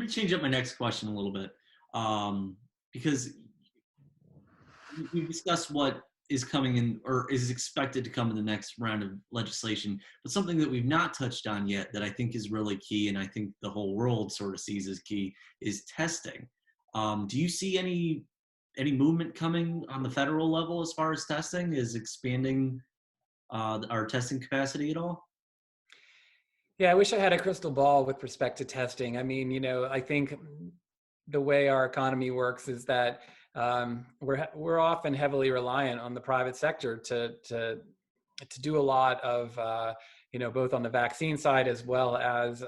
me change up my next question a little bit, because we discussed what is coming in or is expected to come in the next round of legislation, but something that we've not touched on yet that I think is really key, and I think the whole world sort of sees as key, is testing. Do you see any movement coming on the federal level as far as testing? Is expanding our testing capacity at all? Yeah, I wish I had a crystal ball with respect to testing. I mean, I think the way our economy works is that we're often heavily reliant on the private sector to do a lot of both on the vaccine side as well as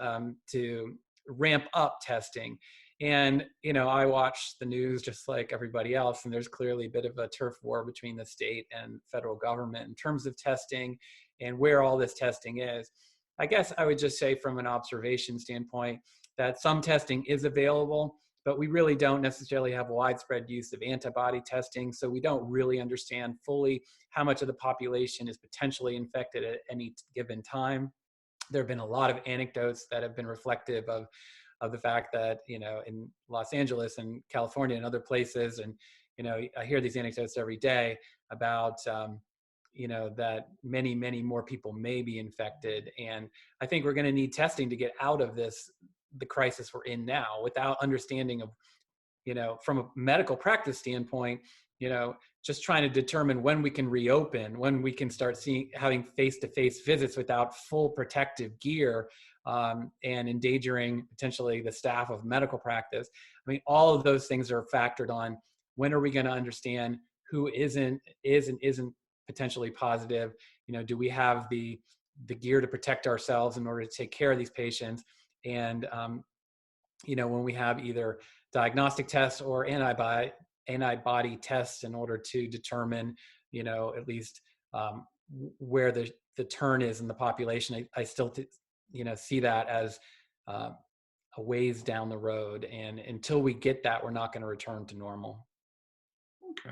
to ramp up testing. And I watch the news just like everybody else, and there's clearly a bit of a turf war between the state and federal government in terms of testing and where all this testing is. I guess I would just say from an observation standpoint that some testing is available, but we really don't necessarily have widespread use of antibody testing. So we don't really understand fully how much of the population is potentially infected at any given time. There have been a lot of anecdotes that have been reflective of the fact that, in Los Angeles and California and other places, and, I hear these anecdotes every day about, that many, many more people may be infected. And I think we're going to need testing to get out of the crisis we're in now, without understanding of, from a medical practice standpoint, just trying to determine when we can reopen, when we can start having face-to-face visits without full protective gear, and endangering potentially the staff of medical practice. I mean, all of those things are factored on. When are we going to understand who is and isn't potentially positive? Do we have the gear to protect ourselves in order to take care of these patients? And when we have either diagnostic tests or antibody tests in order to determine, at least where the turn is in the population, I still see that as a ways down the road. And until we get that, we're not going to return to normal.